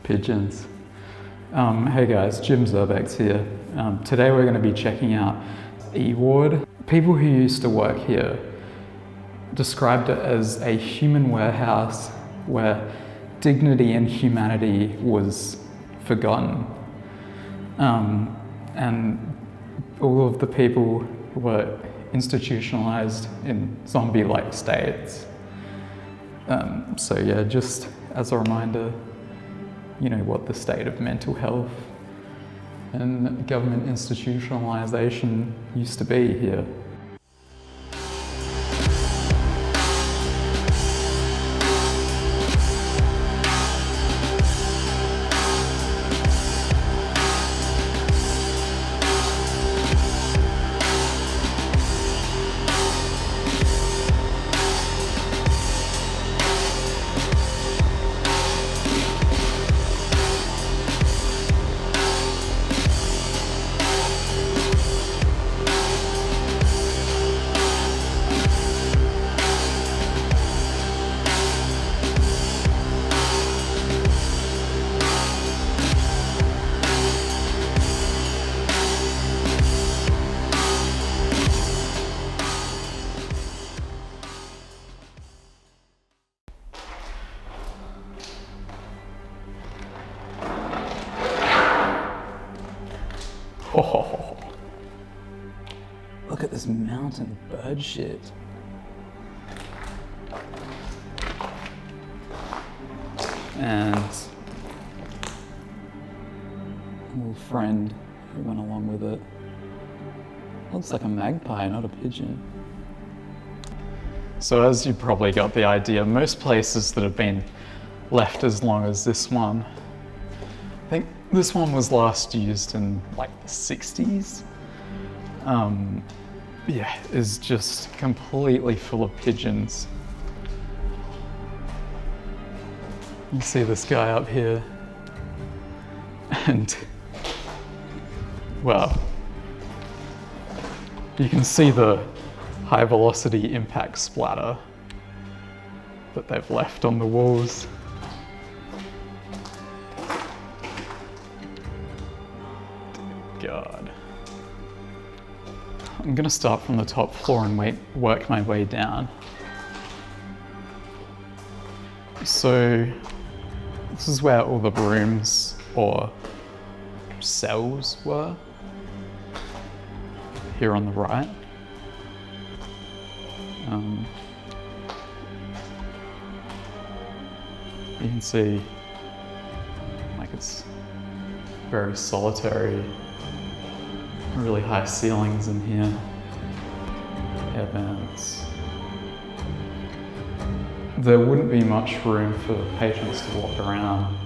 Pigeons. Hey guys, Jim Zerbex here. Today we're going to be checking out E Ward. People who used to work here described it as a human warehouse where dignity and humanity was forgotten. And all of the people were institutionalized in zombie-like states. So yeah, just as a reminder, you know, what the state of mental health and government institutionalization used to be here. Oh, look at this mountain bird shit. And a little friend who went along with it. Looks like a magpie, not a pigeon. So as you probably got the idea, most places that have been left as long as this one, I think this one was last used in like the 60s. Yeah, is just completely full of pigeons. You see this guy up here, and well, you can see the high velocity impact splatter that they've left on the walls. God. I'm gonna start from the top floor and work my way down. So this is where all the rooms or cells were, here on the right. You can see like it's very solitary. Really high ceilings in here, air vents. There wouldn't be much room for patients to walk around.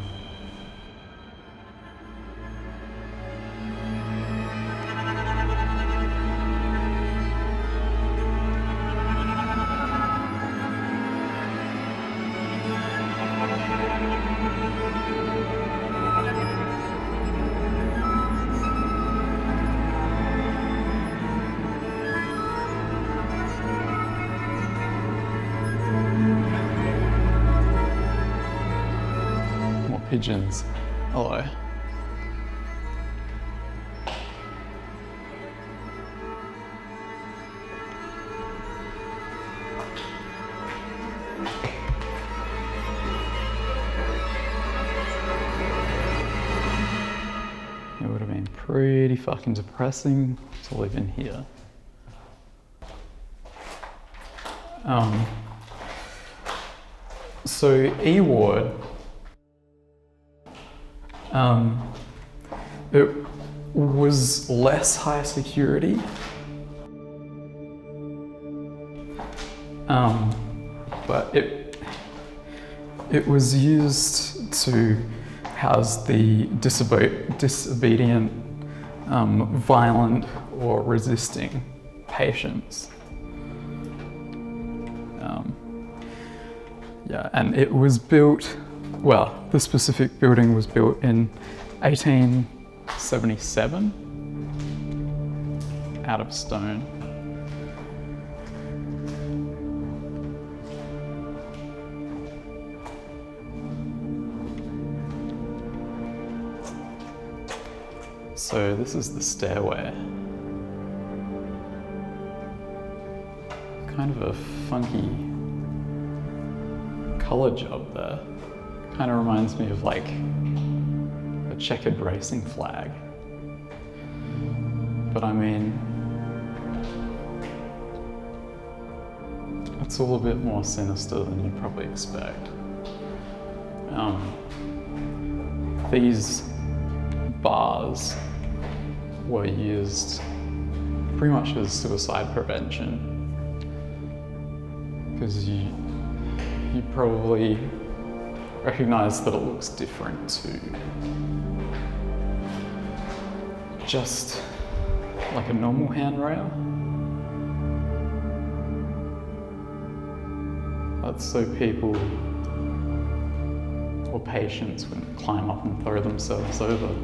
Pigeons. Hello. It would have been pretty fucking depressing to live in here. So E Ward, it was less high security, but it was used to house the disobedient, violent or resisting patients. Yeah, and it was built, well, the specific building was built in 1877 out of stone. So this is the stairway. Kind of a funky colour job there. Kind of reminds me of like a checkered racing flag. But I mean, it's all a bit more sinister than you'd probably expect. These bars were used pretty much as suicide prevention, because you probably recognize that it looks different to just like a normal handrail. That's so people or patients wouldn't climb up and throw themselves over.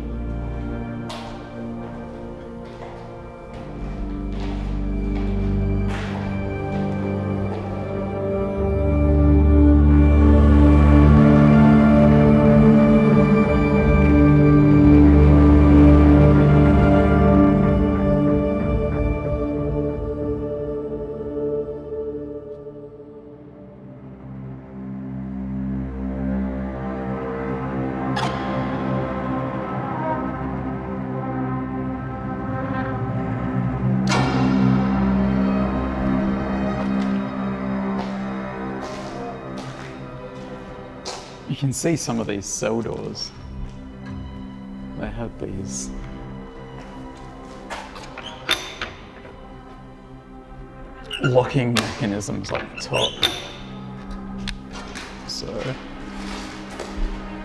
You can see some of these cell doors. They had these locking mechanisms up the top. So,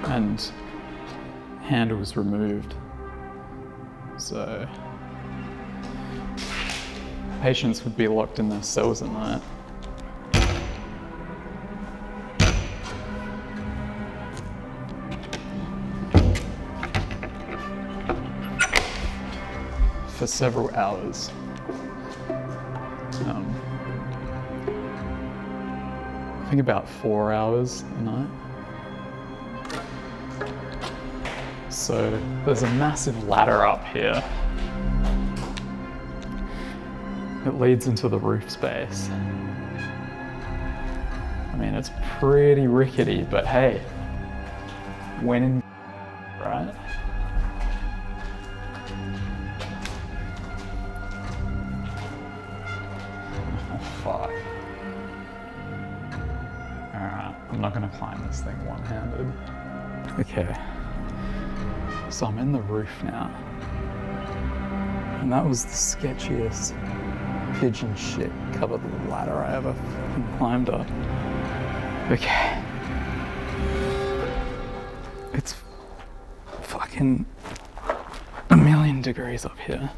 and handles removed. So, patients would be locked in their cells at night. For several hours. I think about 4 hours a night. So there's a massive ladder up here. It leads into the roof space. I mean, it's pretty rickety, but hey, when in, right? Fuck. Alright, I'm not gonna climb this thing one-handed. Okay. So I'm in the roof now. And that was the sketchiest pigeon shit covered ladder I ever fucking climbed up. Okay. It's fucking a million degrees up here.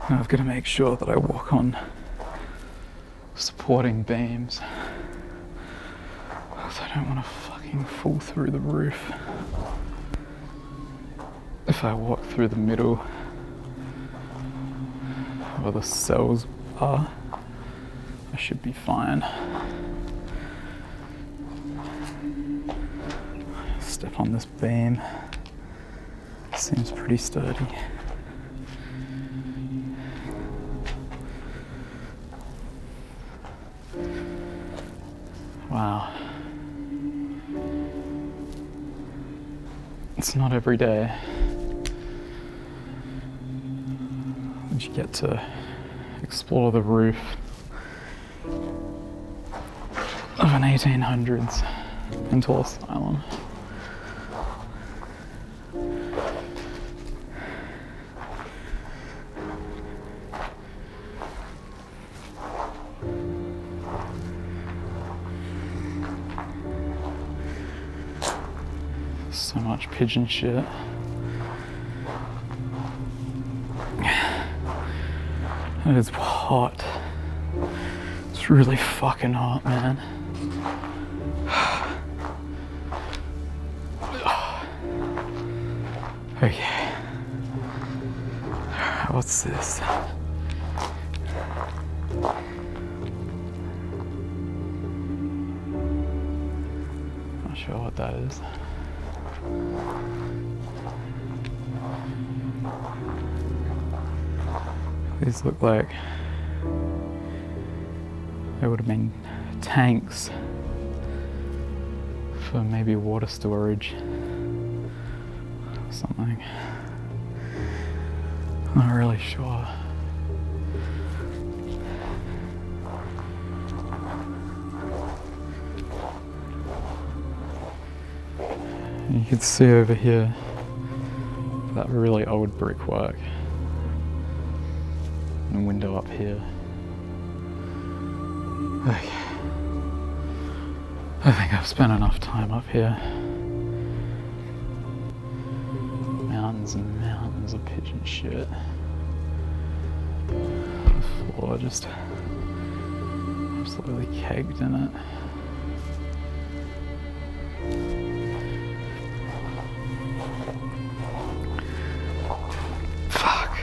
And I've got to make sure that I walk on supporting beams, because I don't want to fucking fall through the roof. If I walk through the middle where the cells are, I should be fine. Step on this beam. Seems pretty sturdy. Wow. It's not every day that you get to explore the roof of an 1800s mental asylum. So much pigeon shit. It is hot. It's really fucking hot, man. Okay. What's this? Not sure what that is. These look like they would have been tanks for maybe water storage or something. Not really sure. You can see over here that really old brickwork and a window up here. Okay. I think I've spent enough time up here. Mountains and mountains of pigeon shit. The floor just absolutely caked in it. Fuck.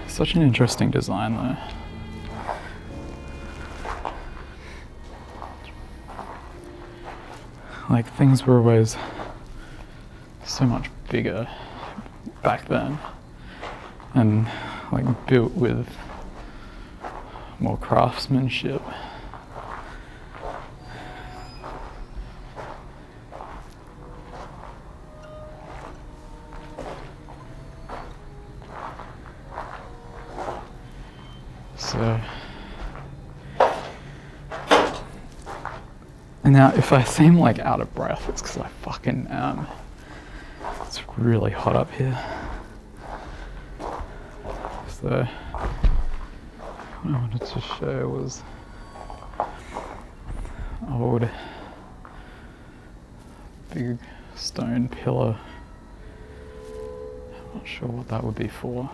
Such an interesting design though. Like, things were always so much bigger back then and like built with more craftsmanship. So now, if I seem like out of breath, it's because I fucking am. It's really hot up here. So, what I wanted to show was old big stone pillar. I'm not sure what that would be for.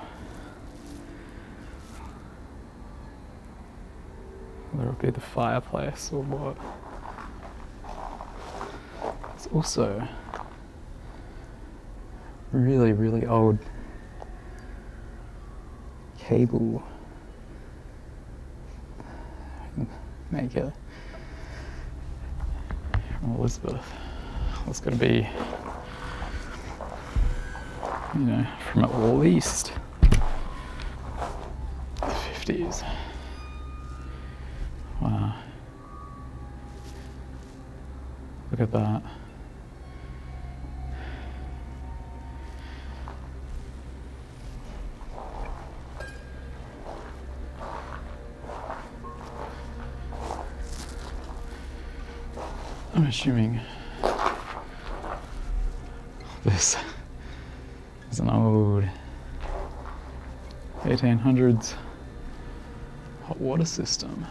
Whether it would be the fireplace or what. It's also really, really old cable. Make it from Elizabeth. It's got to be, you know, from at least the 50s. Wow. Look at that. I'm assuming this is an old 1800s hot water system.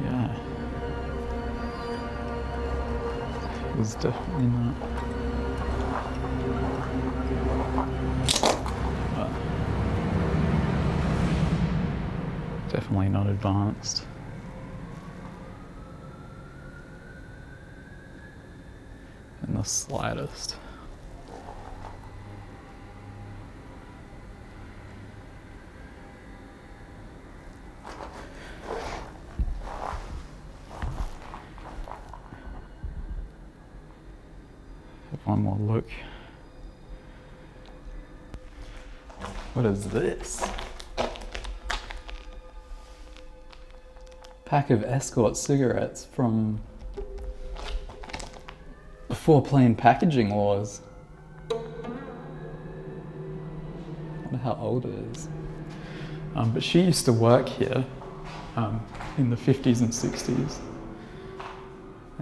Yeah. It was definitely not. Definitely not advanced. In the slightest. Have one more look. What is this? Pack of Escort cigarettes from before plain packaging laws. I wonder how old it is. But she used to work here in the 50s and 60s.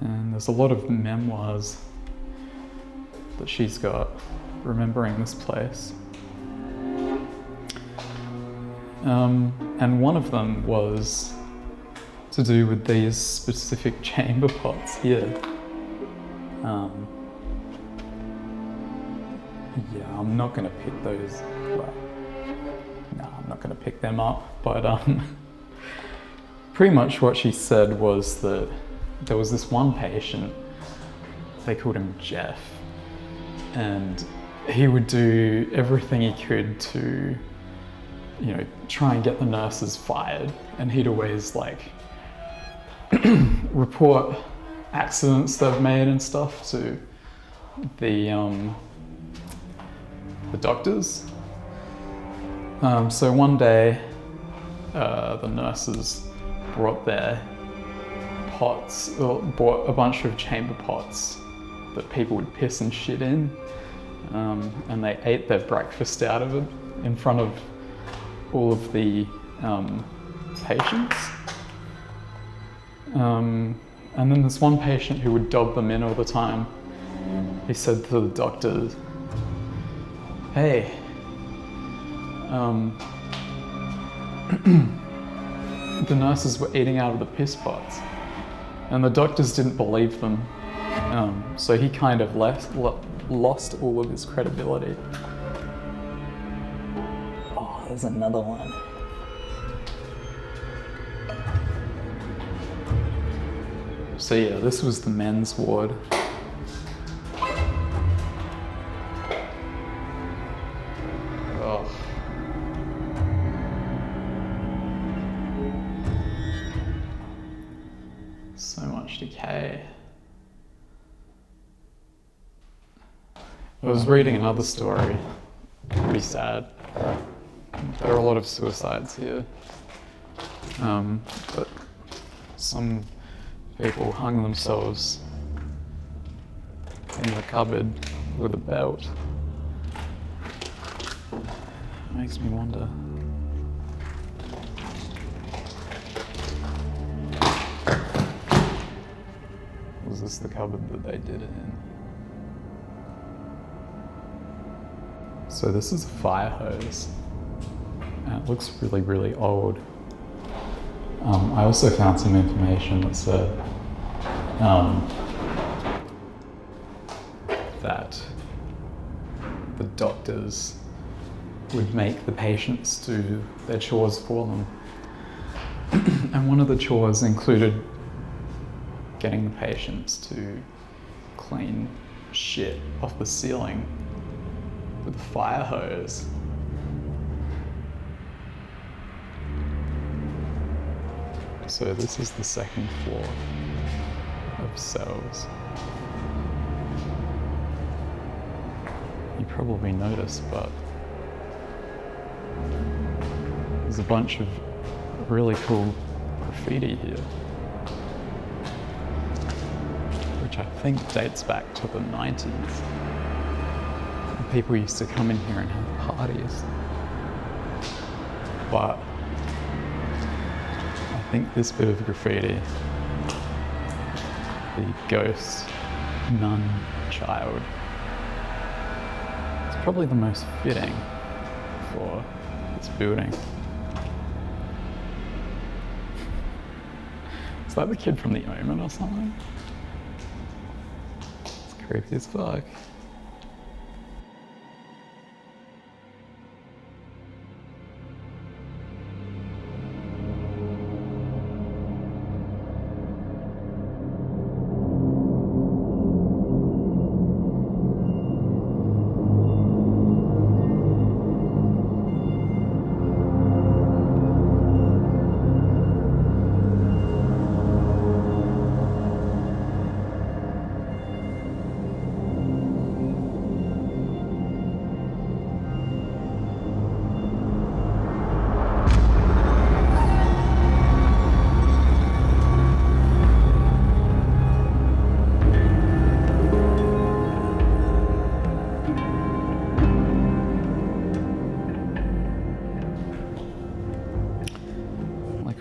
And there's a lot of memoirs that she's got remembering this place. And one of them was to do with these specific chamber pots here. Yeah, I'm not gonna pick those, well, no, I'm not gonna pick them up, but pretty much what she said was that there was this one patient, they called him Jeff, and he would do everything he could to, you know, try and get the nurses fired, and he'd always like report accidents they've made and stuff to the doctors. So one day, the nurses brought their pots, or bought a bunch of chamber pots that people would piss and shit in, and they ate their breakfast out of it in front of all of the patients. And then this one patient who would dob them in all the time, he said to the doctor, "Hey, the nurses were eating out of the piss pots." And the doctors didn't believe them. So he kind of lost all of his credibility. Oh, there's another one. So yeah, this was the men's ward. Oh. So much decay. I was reading another story, pretty sad. There are a lot of suicides here. But some people hung themselves in the cupboard with a belt. It makes me wonder. Was this the cupboard that they did it in? So this is a fire hose, and it looks really, really old. I also found some information that said that the doctors would make the patients do their chores for them. And one of the chores included getting the patients to clean shit off the ceiling with a fire hose. So this is the second floor of cells. You probably noticed, but there's a bunch of really cool graffiti here, which I think dates back to the 90s. And people used to come in here and have parties. But I think this bit of graffiti, the ghost nun child, it's probably the most fitting for this building. Is that the kid from The Omen or something? It's creepy as fuck.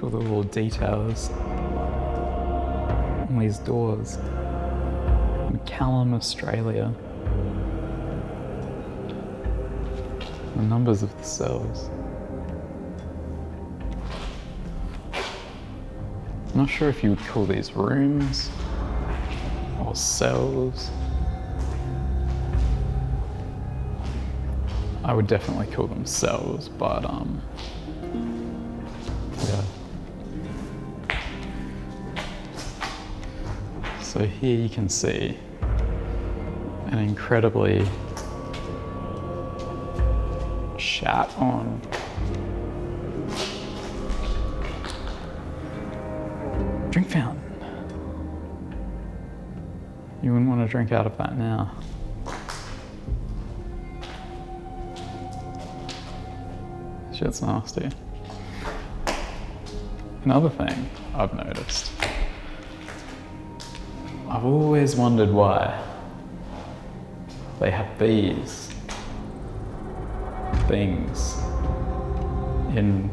All the little details on these doors. Callum, Australia. The numbers of the cells. I'm not sure if you would call these rooms or cells. I would definitely call them cells, but yeah. So here you can see an incredibly shat on drink fountain. You wouldn't want to drink out of that now. Shit's nasty. Another thing I've noticed. I've always wondered why they have these things in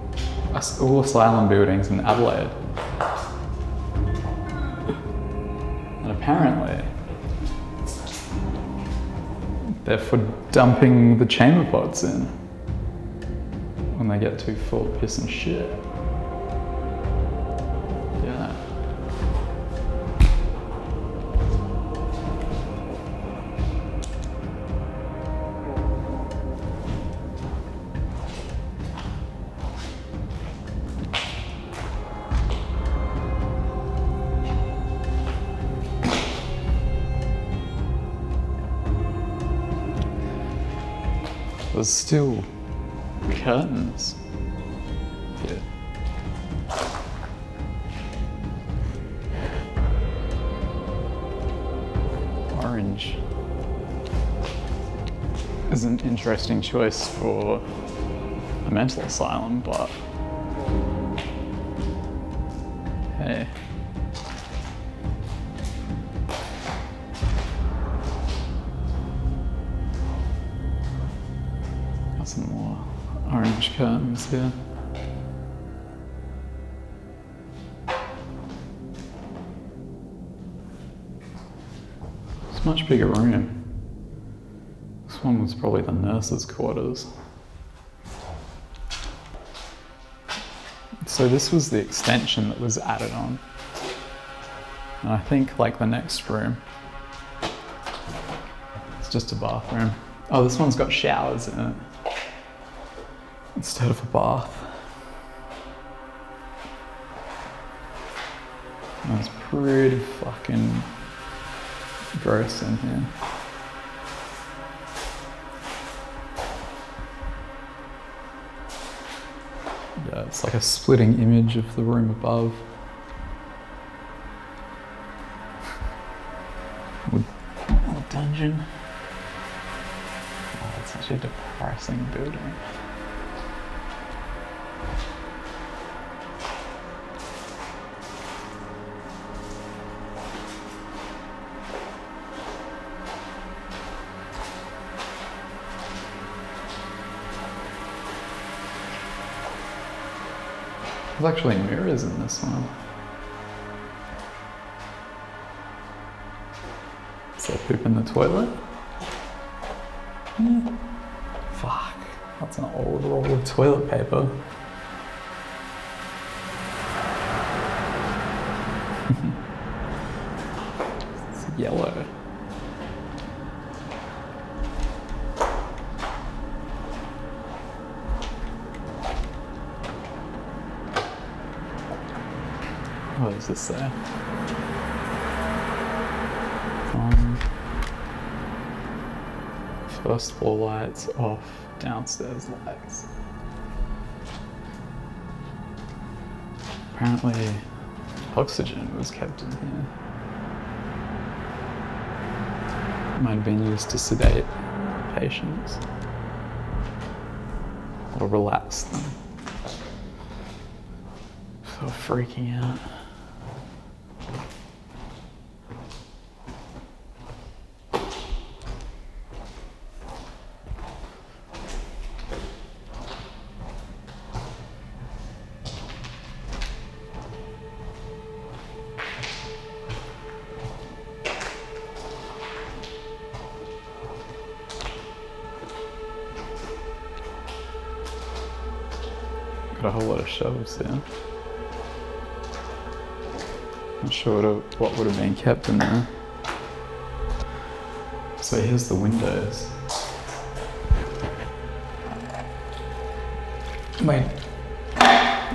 all asylum buildings in Adelaide. And apparently, they're for dumping the chamber pots in when they get too full of piss and shit. Yeah. There's still curtains here. Orange is an interesting choice for a mental asylum, but hey. Some more orange curtains here. It's a much bigger room. This one was probably the nurses' quarters. So this was the extension that was added on. And I think like the next room, it's just a bathroom. Oh, this one's got showers in it instead of a bath. That's pretty fucking gross in here. Yeah, it's like a splitting image of the room above. Or dungeon. Oh, it's such a depressing building. There's actually mirrors in this one. Is there poop in the toilet? Yeah. Fuck, that's an old roll of toilet paper. It's yellow. What does this say? First floor lights off, downstairs lights. Apparently, oxygen was kept in here. Might have been used to sedate patients or relax them. So freaking out. Got a whole lot of shelves here. Not sure what would have been kept in there. So here's the windows. Wait,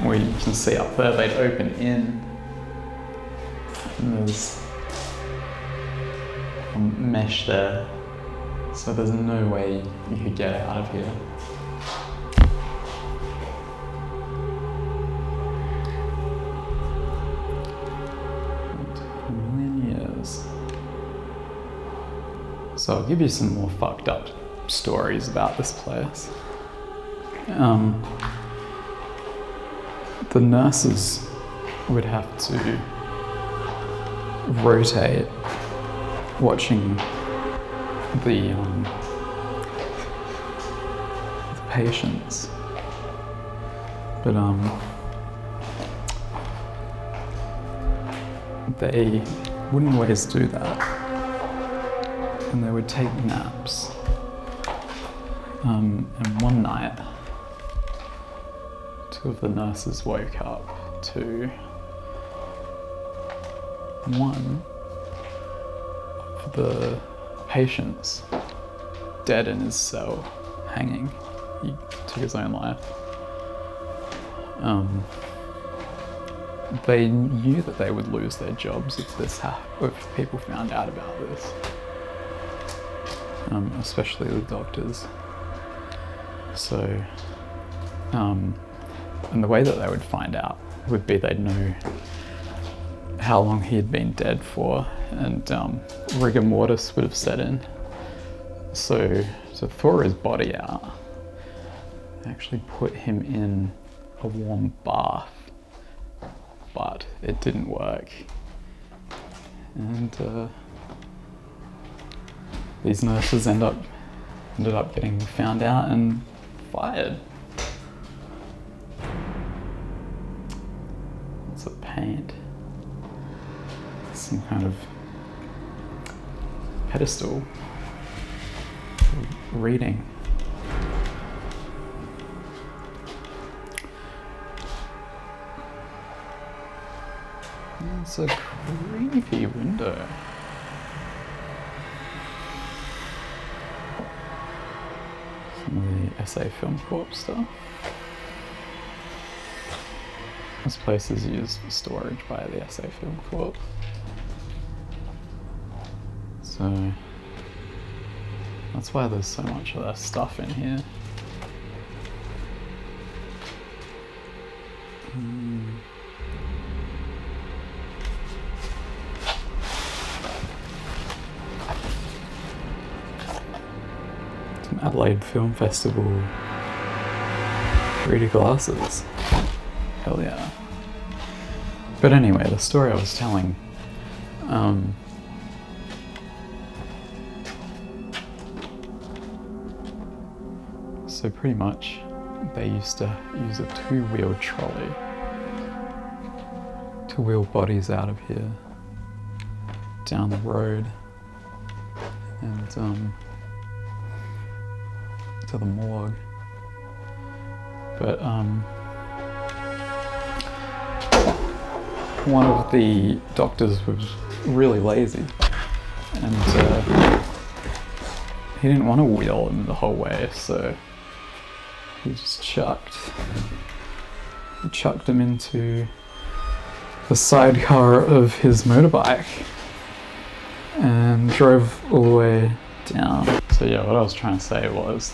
where you can see up there, they'd open in. And there's a mesh there. So there's no way you could get out of here. So I'll give you some more fucked up stories about this place. The nurses would have to rotate watching the patients, but they wouldn't always do that, and they would take naps. And one night, two of the nurses woke up to one of the patients dead in his cell, hanging. He took his own life. They knew that they would lose their jobs if people found out about this, especially the doctors. So, and the way that they would find out would be they'd know how long he had been dead for, and rigor mortis would have set in. So to thaw his body out, they actually put him in a warm bath, but it didn't work. And these nurses ended up getting found out and fired. It's a paint. Some kind of pedestal reading. It's a creepy window. Some of the SA Film Corp stuff. This place is used for storage by the SA Film Corp. So that's why there's so much of that stuff in here. Some Adelaide Film Festival 3D glasses. Hell yeah. But anyway, the story I was telling, so pretty much they used to use a two-wheel trolley to wheel bodies out of here down the road and to the morgue. But one of the doctors was really lazy, and he didn't want to wheel him the whole way, so he just chucked him into the sidecar of his motorbike and drove all the way down. So yeah, what I was trying to say was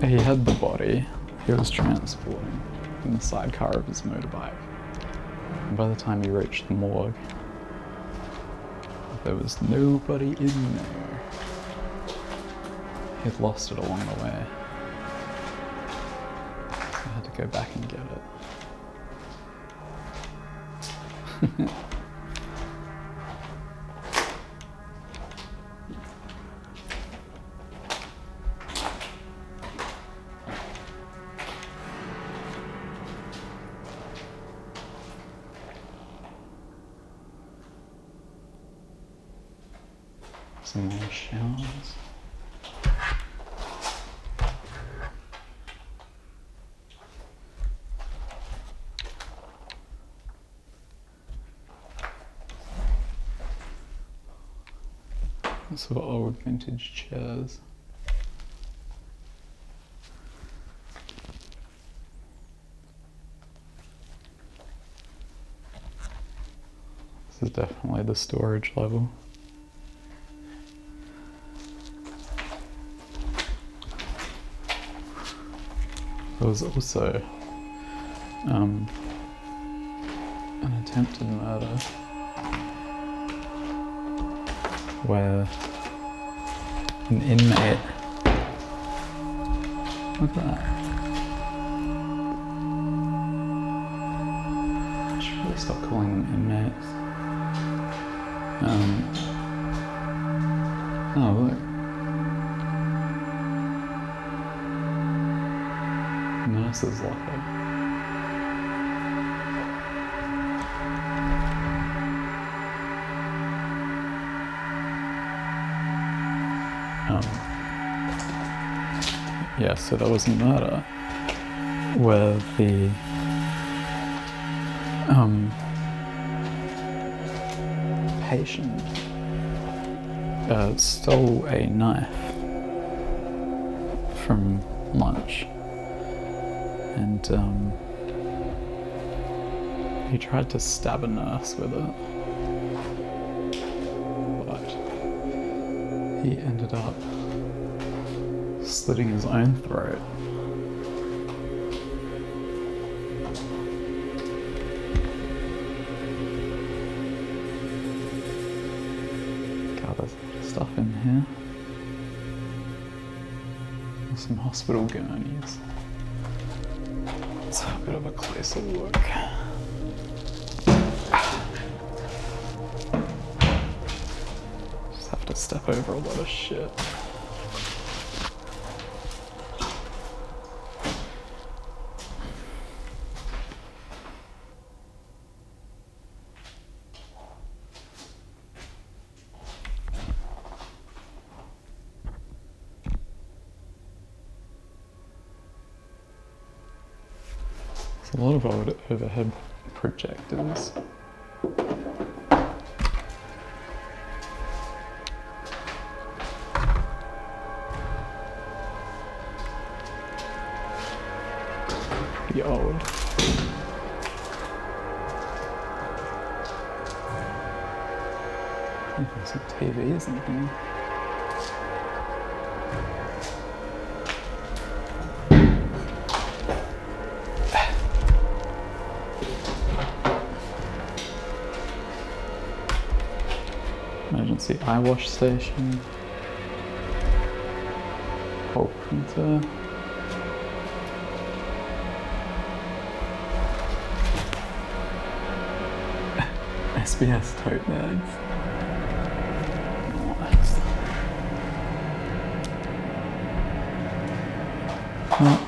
he had the body he was transporting in the sidecar of his motorbike, and by the time he reached the morgue, there was nobody in there. He'd lost it along the way. So I had to go back and get it. Some more shells. Some old vintage chairs. This is definitely the storage level. There was also an attempted murder where an inmate, look at that. I should really stop calling them inmates. Oh look. Nurse's locker. Yeah, so there was a murder where the patient stole a knife from lunch, and he tried to stab a nurse with it, but he ended up slitting his own throat. God, there's a lot of stuff in here. There's some hospital gurneys. Let's have a bit of a closer look. Just have to step over a lot of shit. A lot of old overhead projectors. Pretty old. There's some TVs in here. Emergency eye wash station. Whole printer. SBS tote bags. Nice. Well,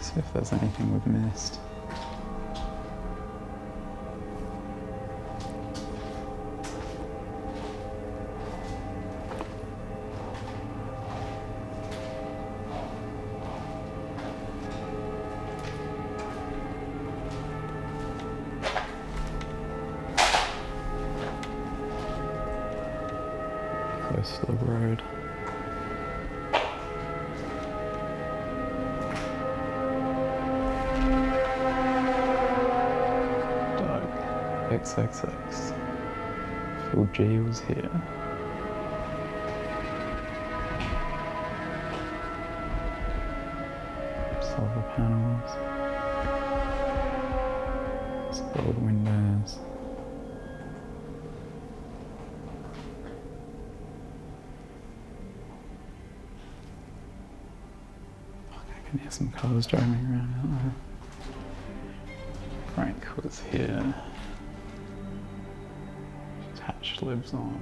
see if there's anything we've missed. Close to the road. XXX. Phil G was here. Solar panels. Scrolled windows. I can hear some cars driving around out there. Frank was here. Lives on.